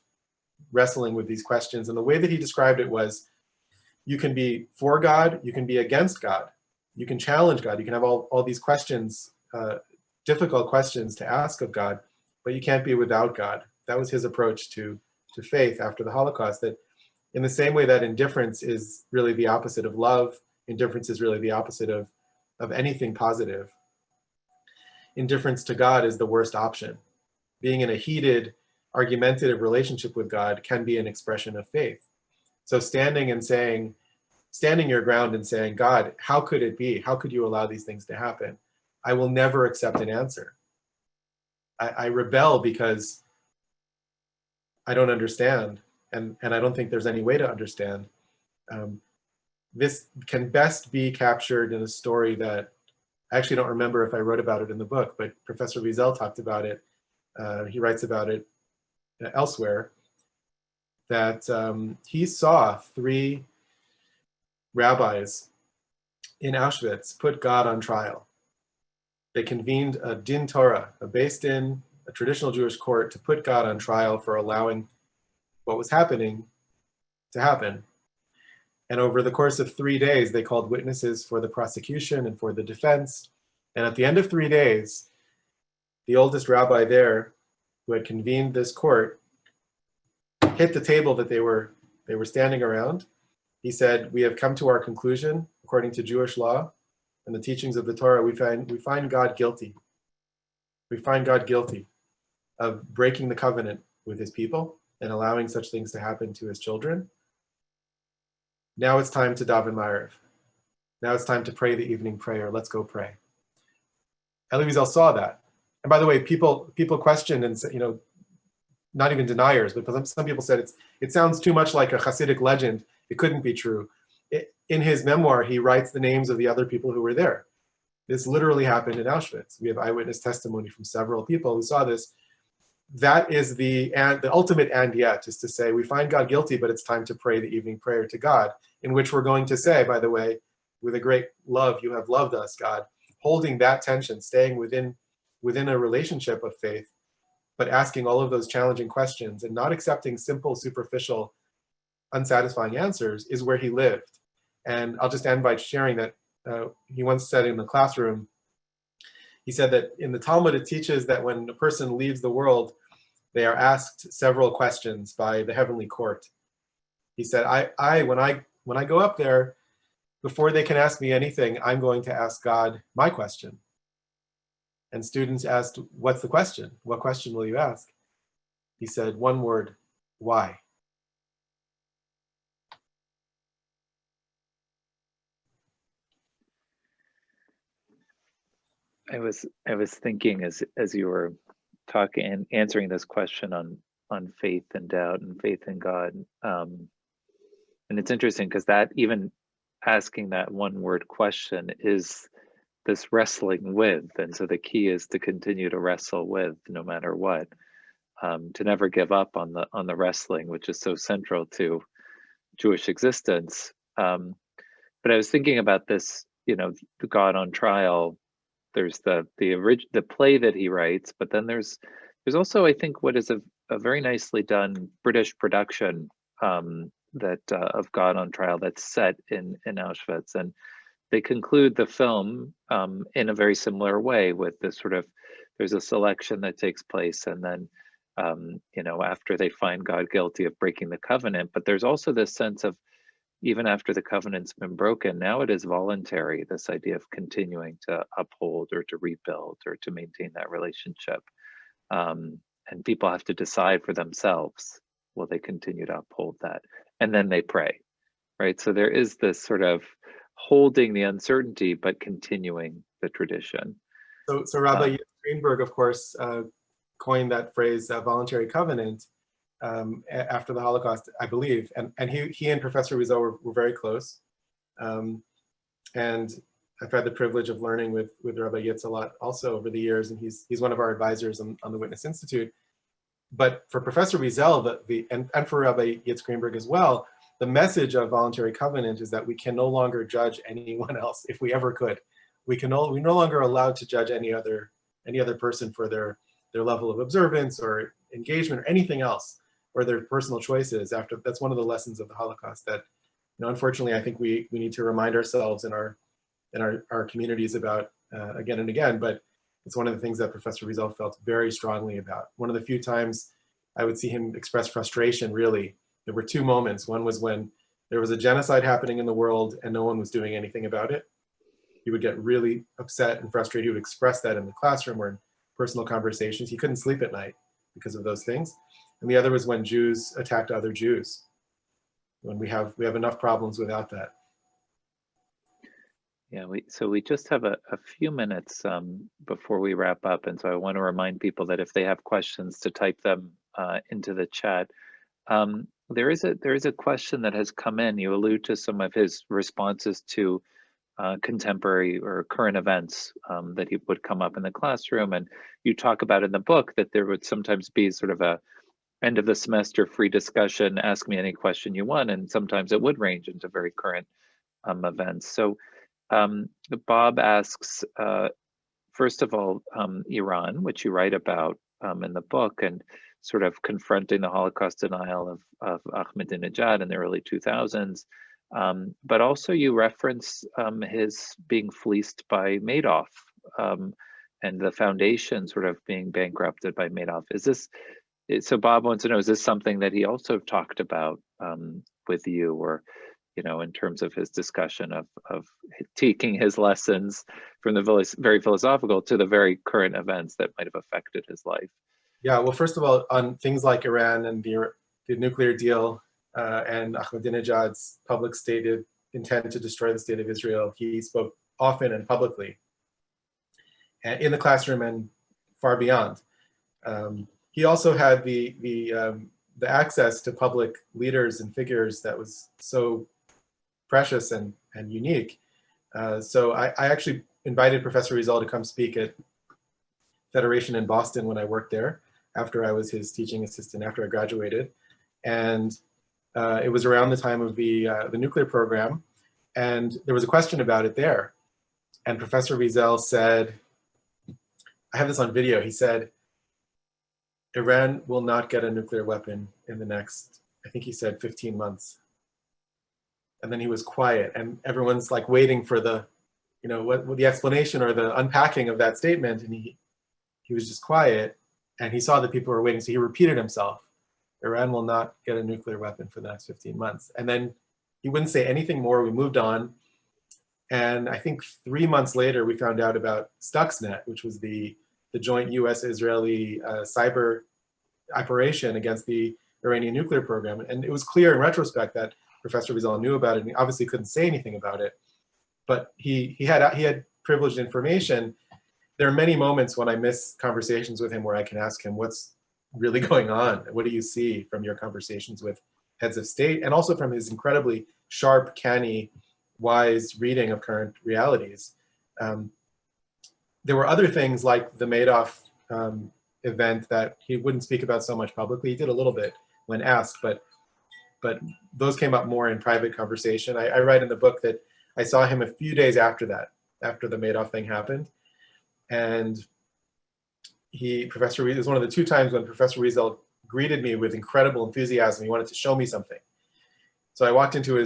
Speaker 2: wrestling with these questions. And the way that he described it was, you can be for God, you can be against God, you can challenge God, you can have all these questions, difficult questions to ask of God, but you can't be without God. That was his approach to faith after the Holocaust, that in the same way that indifference is really the opposite of love, indifference is really the opposite of anything positive. Indifference to God is the worst option. Being in a heated, argumentative relationship with God can be an expression of faith. So standing your ground and saying, God, how could it be? How could you allow these things to happen? I will never accept an answer. I rebel because I don't understand, and I don't think there's any way to understand. This can best be captured in a story that I actually don't remember if I wrote about it in the book, but Professor Wiesel talked about it. He writes about it elsewhere, that he saw 3 rabbis in Auschwitz put God on trial. They convened a din Torah, a beis din, a traditional Jewish court, to put God on trial for allowing what was happening to happen. And over the course of 3 days, they called witnesses for the prosecution and for the defense. And at the end of 3 days, the oldest rabbi there, who had convened this court, hit the table that they were standing around, he said, "We have come to our conclusion, according to Jewish law and the teachings of the Torah, we find God guilty. We find God guilty of breaking the covenant with his people and allowing such things to happen to his children. Now it's time to daven ma'ariv. Now it's time to pray the evening prayer. Let's go pray." Elie Wiesel saw that. And by the way, people questioned and said, not even deniers, but some people said it sounds too much like a Hasidic legend. It couldn't be true. In his memoir, he writes the names of the other people who were there. This literally happened in Auschwitz. We have eyewitness testimony from several people who saw this. That is the ultimate and yet, is to say, we find God guilty, but it's time to pray the evening prayer to God, in which we're going to say, by the way, with a great love, you have loved us, God, holding that tension, staying within a relationship of faith, but asking all of those challenging questions and not accepting simple, superficial, unsatisfying answers, is where he lived. And I'll just end by sharing that he once said in the classroom, he said that in the Talmud it teaches that when a person leaves the world, they are asked several questions by the heavenly court. He said, when I go up there, before they can ask me anything, I'm going to ask God my question. And students asked, "What's the question? What question will you ask?" He said, one word, why?
Speaker 1: I was thinking as you were talking and answering this question on faith and doubt and faith in God, and it's interesting because that even asking that one word question is this wrestling with, and so the key is to continue to wrestle with no matter what, to never give up on the wrestling, which is so central to Jewish existence. But I was thinking about this, the God on Trial. There's the play that he writes, but then there's also, I think, what is a very nicely done British production that of God on Trial that's set in Auschwitz, and they conclude the film in a very similar way with this sort of, there's a selection that takes place, and then after they find God guilty of breaking the covenant, but there's also this sense of, even after the covenant's been broken, now it is voluntary, this idea of continuing to uphold or to rebuild or to maintain that relationship. And people have to decide for themselves, will they continue to uphold that? And then they pray, right? So there is this sort of holding the uncertainty, but continuing the tradition.
Speaker 2: So Rabbi Greenberg, of course, coined that phrase, voluntary covenant, after the Holocaust, I believe, and he and Professor Wiesel were very close, and I've had the privilege of learning with Rabbi Yitz a lot also over the years, and he's one of our advisors on the Witness Institute. But for Professor Wiesel, and for Rabbi Yitz Greenberg as well, the message of voluntary covenant is that we can no longer judge anyone else. If we ever could, we're no longer allowed to judge any other person for their level of observance or engagement or anything else, or their personal choices. That's one of the lessons of the Holocaust that, unfortunately, I think we need to remind ourselves in our communities about again and again. But it's one of the things that Professor Wiesel felt very strongly about. One of the few times I would see him express frustration, really, there were two moments. One was when there was a genocide happening in the world and no one was doing anything about it. He would get really upset and frustrated. He would express that in the classroom or in personal conversations. He couldn't sleep at night because of those things. And the other was when Jews attacked other Jews, when we have enough problems without that.
Speaker 1: Yeah, we just have a few minutes before we wrap up, and so I want to remind people that if they have questions, to type them into the chat. There is a question that has come in. You allude to some of his responses to contemporary or current events that he would come up in the classroom, and you talk about in the book that there would sometimes be sort of a end of the semester free discussion, ask me any question you want, and sometimes it would range into very current events. So Bob asks, first of all, Iran, which you write about in the book, and sort of confronting the Holocaust denial of Ahmadinejad in the early 2000s. But also you reference his being fleeced by Madoff and the foundation sort of being bankrupted by Madoff. So Bob wants to know, is this something that he also talked about with you, or, in terms of his discussion of taking his lessons from the very philosophical to the very current events that might have affected his life?
Speaker 2: Yeah, well, first of all, on things like Iran and the nuclear deal and Ahmadinejad's public stated intent to destroy the state of Israel, he spoke often and publicly, and in the classroom and far beyond. He also had the access to public leaders and figures that was so precious and unique. So I actually invited Professor Wiesel to come speak at Federation in Boston when I worked there, after I was his teaching assistant, after I graduated. And it was around the time of the nuclear program, and there was a question about it there. And Professor Wiesel said, I have this on video, he said, Iran will not get a nuclear weapon in the next, I think he said 15 months. And then he was quiet, and everyone's like waiting for the, what the explanation or the unpacking of that statement. And he was just quiet, and he saw that people were waiting. So he repeated himself, Iran will not get a nuclear weapon for the next 15 months. And then he wouldn't say anything more. We moved on. And I think 3 months later, we found out about Stuxnet, which was the joint US-Israeli cyber operation against the Iranian nuclear program. And it was clear in retrospect that Professor Wiesel knew about it, and he obviously couldn't say anything about it. But he had privileged information. There are many moments when I miss conversations with him where I can ask him, what's really going on? What do you see from your conversations with heads of state, and also from his incredibly sharp, canny, wise reading of current realities? There were other things like the Madoff event that he wouldn't speak about so much publicly. He did a little bit when asked, but those came up more in private conversation. I write in the book that I saw him a few days after that, after the Madoff thing happened. And it was one of the 2 times when Professor Wiesel greeted me with incredible enthusiasm. He wanted to show me something. So I walked into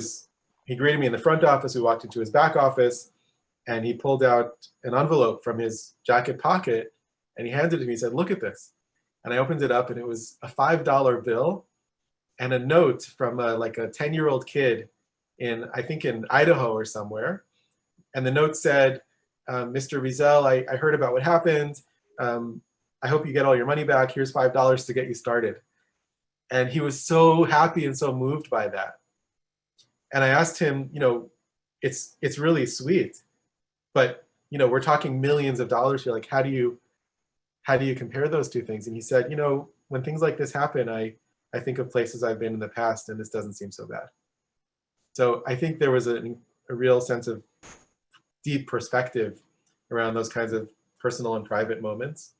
Speaker 2: he greeted me in the front office. We walked into his back office, and he pulled out an envelope from his jacket pocket, and he handed it to me. He said, look at this. And I opened it up, and it was a $5 bill and a note from like a 10-year-old kid I think in Idaho or somewhere. And the note said, Mr. Wiesel, I heard about what happened. I hope you get all your money back. Here's $5 to get you started. And he was so happy and so moved by that. And I asked him, it's really sweet, but we're talking millions of dollars here. Like, how do you compare those 2 things? And he said, when things like this happen, I think of places I've been in the past, and this doesn't seem so bad. So I think there was a real sense of deep perspective around those kinds of personal and private moments.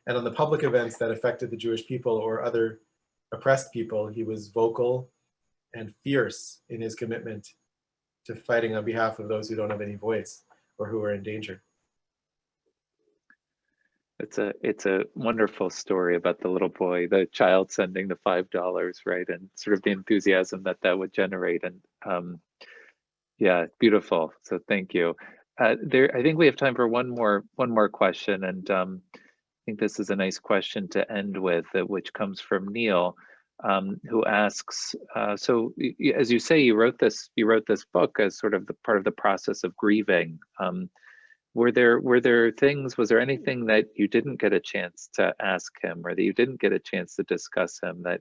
Speaker 2: And on the public events that affected the Jewish people or other oppressed people, he was vocal and fierce in his commitment to fighting on behalf of those who don't have any voice or who are in danger.
Speaker 1: It's a wonderful story about the little boy, the child sending the $5, right, and sort of the enthusiasm that would generate. And yeah, beautiful. So thank you. I think we have time for one more question, and I think this is a nice question to end with, which comes from Neil, who asks, so as you say, you wrote this book as sort of the part of the process of grieving. Was there anything that you didn't get a chance to ask him, or that you didn't get a chance to discuss him, that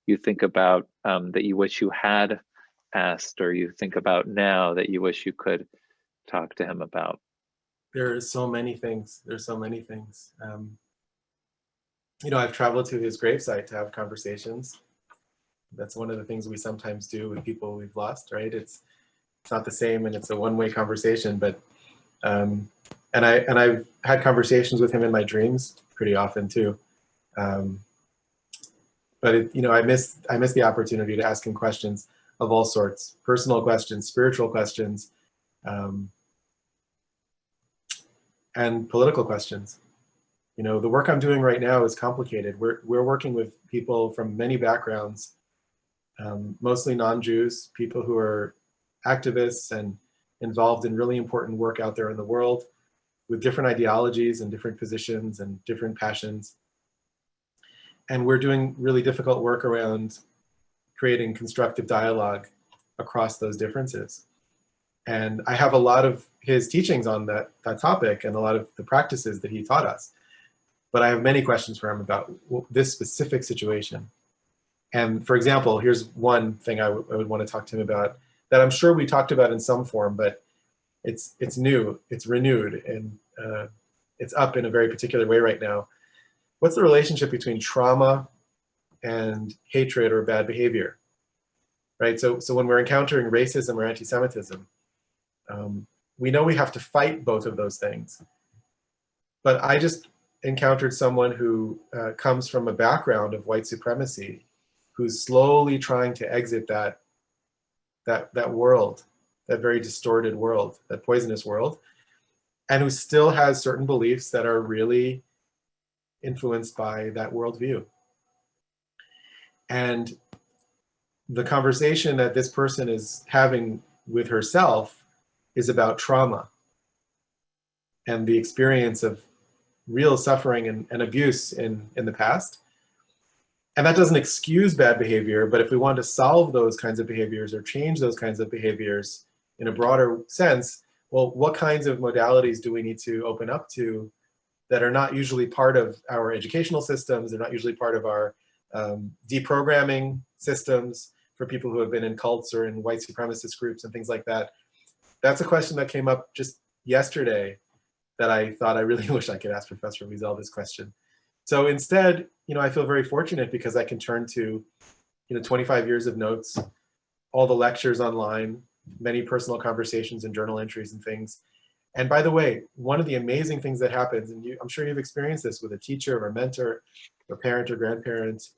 Speaker 1: you think about, that you wish you had asked, or you think about now that you wish you could talk to him about?
Speaker 2: There are so many things. There's so many things. I've traveled to his gravesite to have conversations. That's one of the things we sometimes do with people we've lost, right? It's not the same, and it's a one-way conversation, but and I've had conversations with him in my dreams pretty often too. But I miss the opportunity to ask him questions of all sorts: personal questions, spiritual questions, and political questions. The work I'm doing right now is complicated. We're working with people from many backgrounds, mostly non-Jews, people who are activists and involved in really important work out there in the world, with different ideologies and different positions and different passions. And we're doing really difficult work around creating constructive dialogue across those differences. And I have a lot of his teachings on that topic and a lot of the practices that he taught us. But I have many questions for him about this specific situation. And for example, here's one thing I would want to talk to him about that I'm sure we talked about in some form, but it's new, it's renewed, and it's up in a very particular way right now. What's the relationship between trauma and hatred or bad behavior, right? So when we're encountering racism or anti-Semitism, we know we have to fight both of those things. But I just encountered someone who comes from a background of white supremacy, who's slowly trying to exit that world, that very distorted world, that poisonous world, and who still has certain beliefs that are really influenced by that worldview. And the conversation that this person is having with herself is about trauma and the experience of real suffering and abuse in the past. And that doesn't excuse bad behavior, but if we want to solve those kinds of behaviors or change those kinds of behaviors in a broader sense, well, what kinds of modalities do we need to open up to that are not usually part of our educational systems, they're not usually part of our deprogramming systems for people who have been in cults or in white supremacist groups and things like that? That's a question that came up just yesterday that I thought I really wish I could ask Professor Wiesel this question. So instead, I feel very fortunate because I can turn to, 25 years of notes, all the lectures online, many personal conversations and journal entries and things. And by the way, one of the amazing things that happens, and I'm sure you've experienced this with a teacher or a mentor, or parent or grandparent,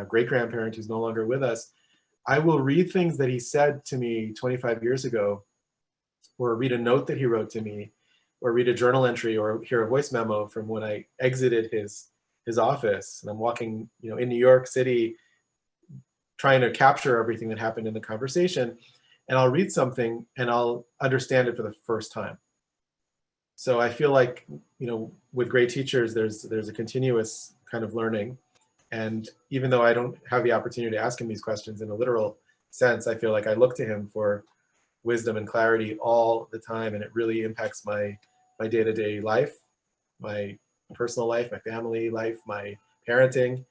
Speaker 2: great-grandparent who's no longer with us, I will read things that he said to me 25 years ago, or read a note that he wrote to me, or read a journal entry, or hear a voice memo from when I exited his office. And I'm walking, in New York City, trying to capture everything that happened in the conversation. And I'll read something and I'll understand it for the first time. So I feel like, with great teachers, there's a continuous kind of learning. And even though I don't have the opportunity to ask him these questions in a literal sense, I feel like I look to him for wisdom and clarity all the time. And it really impacts my day-to-day life, my personal life, my family life, my parenting.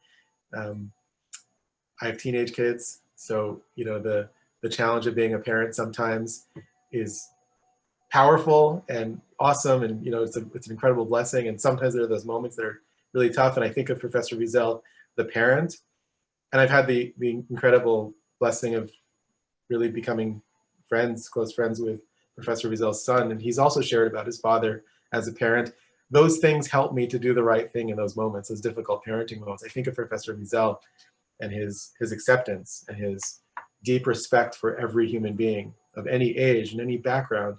Speaker 2: I have teenage kids, so the challenge of being a parent sometimes is powerful and awesome, and it's an incredible blessing. And sometimes there are those moments that are really tough. And I think of Professor Wiesel, the parent, and I've had the incredible blessing of really becoming close friends with Professor Wiesel's son, and he's also shared about his father as a parent. Those things help me to do the right thing in those moments, those difficult parenting moments. I think of Professor Wiesel and his acceptance and his deep respect for every human being of any age and any background,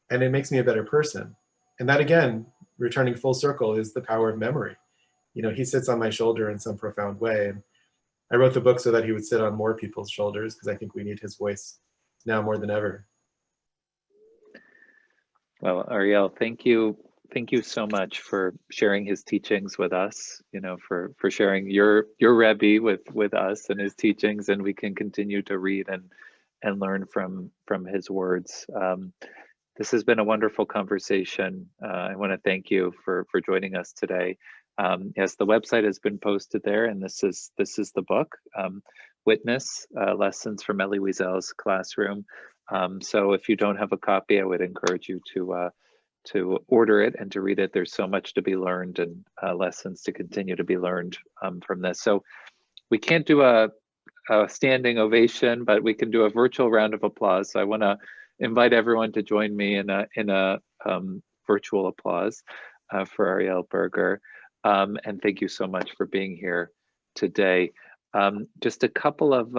Speaker 2: and it makes me a better person. And that, again, returning full circle, is the power of memory. He sits on my shoulder in some profound way, and I wrote the book so that he would sit on more people's shoulders, because I think we need his voice now more than ever.
Speaker 1: Well, Arielle, thank you. Thank you so much for sharing his teachings with us, for sharing your Rebbe with us and his teachings, and we can continue to read and learn from his words. This has been a wonderful conversation. I want to thank you for joining us today. Yes, the website has been posted there, and this is the book, Witness, Lessons from Elie Wiesel's Classroom. So if you don't have a copy, I would encourage you to order it and to read it. There's so much to be learned, and lessons to continue to be learned from this. So we can't do a standing ovation, but we can do a virtual round of applause. So I want to invite everyone to join me in a virtual applause for Arielle Burger. And thank you so much for being here today. Just a couple of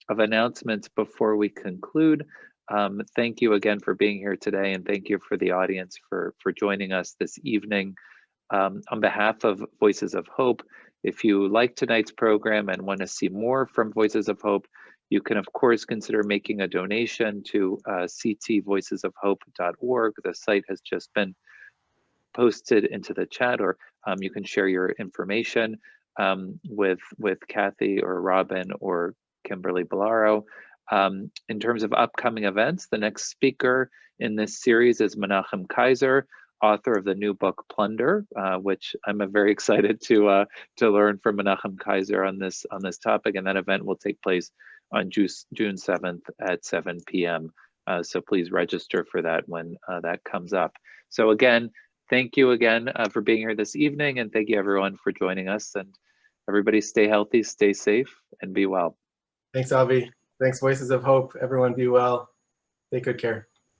Speaker 1: announcements before we conclude. Thank you again for being here today, and thank you for the audience for joining us this evening. On behalf of Voices of Hope, if you like tonight's program and want to see more from Voices of Hope, you can, of course, consider making a donation to ctvoicesofhope.org. The site has just been posted into the chat, or you can share your information. with Kathy or Robin or Kimberly Bellaro. In terms of upcoming events, the next speaker in this series is Menachem Kaiser, author of the new book Plunder, which I'm very excited to learn from Menachem Kaiser on this topic. And that event will take place on June 7th at 7 p.m. So please register for that when that comes up. So again, thank you again for being here this evening, and thank you everyone for joining us. And everybody stay healthy, stay safe, and be well.
Speaker 2: Thanks, Avi. Thanks, Voices of Hope. Everyone be well. Take good care.